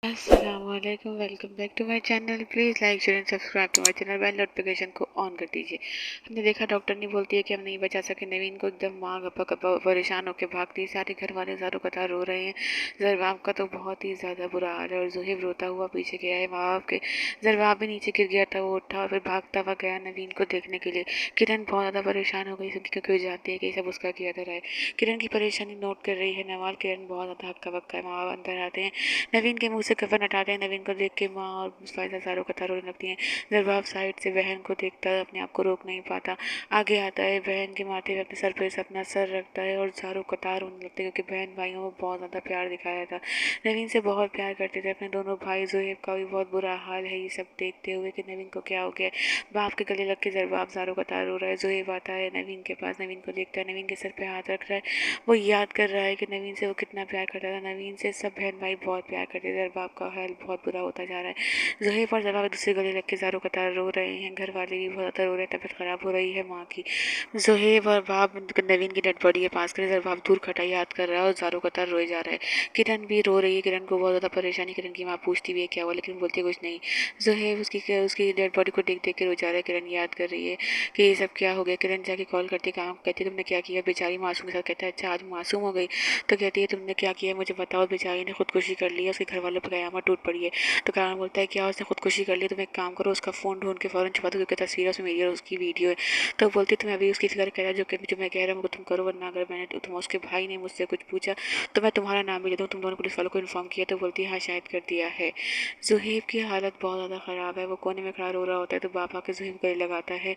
अस्सलामुअलैकुम, welcome back to my channel. Please like share and subscribe to my channel. Bell notification को on कर दीजिए। हमने देखा डॉक्टर नहीं बोलती है कि हम नहीं बचा सके नवीन को। एकदम माँ गप्पा गप्पा परेशान होकर भागती है। सारे घर वाले ज़ारो कतार रो रहे हैं। जरबाब का तो बहुत ही ज़्यादा बुरा हाल है और जुहेब रोता हुआ पीछे गया है माँ बाप के। जरबाब भी नीचे गिर गया था, वो उठा और फिर भागता हुआ गया नवीन को देखने के लिए। किरण बहुत ज़्यादा परेशान हो गई क्योंकि वो जानती है कि सब उसका किया धरा है। किरण की परेशानी नोट कर रही है नवाल। किरण बहुत ज़्यादा हक्का बक्का है। माँ बाप अंदर आते हैं, नवीन के मुंह से कफन हटाते हैं। नवीन को देख के माँ और फायदा ज़ारो कतार रोने लगती हैं। जरबाब साइड से बहन को देखता है, अपने आप को रोक नहीं पाता। आगे आता है, बहन के माथे पे अपने सर पे अपना सर रखता है और ज़ारो कतार रोने लगते हैं क्योंकि बहन भाइयों में बहुत ज़्यादा प्यार दिखाया था। नवीन से बहुत प्यार करते थे अपने दोनों भाई। जोहेब का भी बहुत बुरा हाल है ये सब देखते हुए कि नवीन को क्या हो गया। बाप के गले लग के जरबाब ज़ारो कतार रो रहा है। जोहेब आता है नवीन के पास, नवीन को देखता है, नवीन के सर पे हाथ रख रहा है। वो याद कर रहा है कि नवीन से वो कितना प्यार करता था। नवीन से सब बहन भाई बहुत प्यार करते थे और बाप का हाल बहुत बुरा होता जा रहा है। जोहेब और जवाब दूसरे गले लग के ज़ारो कतार रो रहे हैं। घर वाले भी बहुत ज़्यादा रो रहे हैं, तबीयत ख़राब हो रही है माँ की। जोहेब और बाप नवीन की डेड बॉडी के पास खड़े, जरबाब दूर खड़ा याद कर रहा है और ज़ारो कतार रोए जा रहा है। किरण भी रो रही है। किरण को बहुत ज़्यादा परेशानी। किरण की माँ पूछती भी है क्या हुआ, लेकिन बोलती कुछ नहीं। जोहेब उसकी डेड बॉडी को देख देख के रो जा रहा है। किरण याद कर रही है कि ये सब क्या हो गया। किरण जाके कॉल करती, काम कहती तुमने क्या किया। बेचारी मासूम के साथ कहता है अच्छा आज मासूम हो गई तो कहती है तुमने क्या किया मुझे बताओ। बेचारी ने खुदकुशी कर ली है, उसके घर वालों पर कयामत टूट पड़ी है। तो कारा बोलता है क्या उसने खुदकुशी कर ली। तुम एक काम करो, उसका फ़ोन ढूंढ के फ़ौरन छुपा दो क्योंकि तस्वीर उसमें मेरी और उसकी वीडियो है। तो बोलती तुम्हें अभी उसकी फिक्र कह रहा जो कि जो मैं कह रहा हूँ तुम करो, वरना अगर मैंने तुम उसके भाई ने मुझसे कुछ पूछा तो मैं तुम्हारा नाम भी दे दूँ। तुम दोनों पुलिस वालों को इन्फॉर्म किया। तो बोलती है हाँ शायद कर दिया है। जुहेब की हालत बहुत ज़्यादा ख़राब है। वो कोने में खड़ा रो रहा होता है तो बाप आके जुहेब गले लगाता है।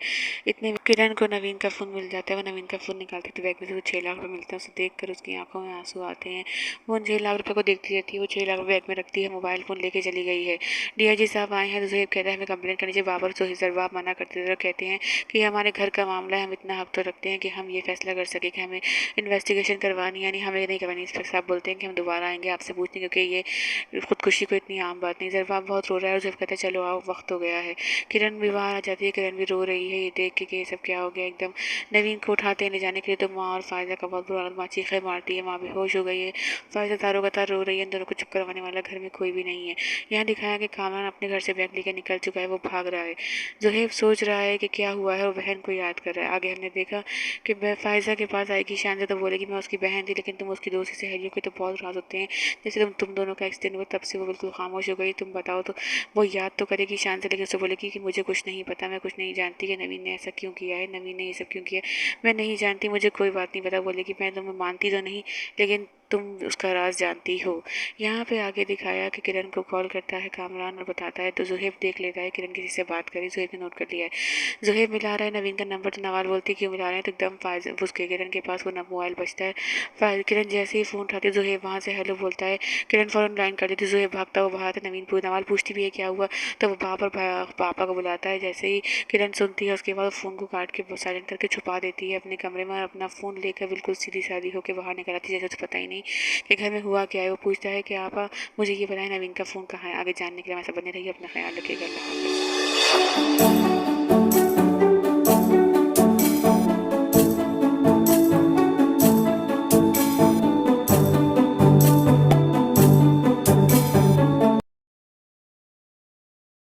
इतने में किरण को नवीन का फ़ोन मिल जाता है। वो नवीन का फ़ोन निकालती है तो बैग में से वो 6 लाख रुपये मिलते हैं। उसे देख कर उसकी आंखों में आंसू आते हैं। वो उन 6 लाख रुपये को देखती रहती है। वो 6 लाख बैग में रखती है, मोबाइल फ़ोन लेके चली गई है। डीआईजी साहब आए हैं तो जुहेब कहता है हमें कंप्लेंट करनी चाहिए। बाबर तो जरबाब मना करते थे, कहते हैं कि हमारे घर का मामला है, हम इतना हक तो रखते हैं कि हम ये फैसला कर सकें कि हमें इन्वेस्टिगेशन करवानी यानी हमें नहीं करवानी। इंस्पेक्टर साहब बोलते हैं कि हम दोबारा आएंगे आपसे पूछने क्योंकि ये खुदकुशी को इतनी आम बात नहीं। जरबाब बहुत रो रहा है और जुहेब कहता है चलो आओ वक्त हो गया है। किरण भी बाहर आ जाती है। किरण भी रो रही है ये देख के कि ये सब क्या हो गया। एकदम नवीन को उठाते ले जाने के लिए तो माँ और फायदा का बहुत बुरा हाल। माँ चीखें मारती है, माँ बेहोश हो गई है। फायदा तारों कतार रो रही है। इन दोनों को चुप करवाने वाला घर में कोई भी नहीं है। यहाँ दिखाया कि कामरान अपने घर से बैग लेकर निकल चुका है, वो भाग रहा है। जोहेब सोच रहा है कि क्या हुआ है और बहन को याद कर रहा है। आगे हमने देखा कि फायजा के पास आएगी शान से तो बोलेगी मैं उसकी बहन थी, लेकिन तुम उसकी दोस्ती सहेलियों के तो बहुत राज होते हैं। जैसे तुम दोनों का एक्सीडेंट हुआ तब से वो बिल्कुल खामोश हो गई। तुम बताओ तो वो याद तो करेगी शान से, लेकिन उसे बोलेगी कि मुझे कुछ नहीं पता, मैं कुछ नहीं जानती कि नवीन ने ऐसा क्यों किया है, नवीन ने ये सब क्यों किया, मैं नहीं जानती, मुझे कोई बात नहीं पता। बोलेगी मैं तुम्हें मानती तो नहीं लेकिन तुम उसका राज जानती हो। यहाँ पे आगे दिखाया कि किरण को कॉल करता है कामरान और बताता है तो जुहेब देख लेता है किरण किसी से बात करी। जुहेब ने नोट कर लिया है। जुहेब मिला रहा है नवीन का नंबर तो नवाल बोलती है क्यों मिला रहे हैं। तो एकदम फायज उसके किरण के पास वो मोबाइल बचता है। किरण जैसे ही फ़ोन उठाती है जुहेब वहाँ से हेलो बोलता है। किरण फ़ौरन लाइन कर देती है। जुहेब भागता हुआ बाहर आता है। नवाल पूछती भी है क्या हुआ तो वो पापा पापा को बुलाता है। जैसे ही किरण सुनती है उसके बाद फ़ोन को काट के साइलेंट करके छुपा देती है अपने कमरे में और अपना फ़ोन लेकर बिल्कुल सीधी सादी होकर बाहर निकल आती है जैसे उसे पता ही नहीं कि घर में हुआ क्या है। वो पूछता है कि आप मुझे ये बताएं नवीन का फ़ोन कहाँ है। आगे जानने के लिए हमारे साथ बने रहिए, अपना ख्याल रखिएगा। अल्लाह हाफ़िज़।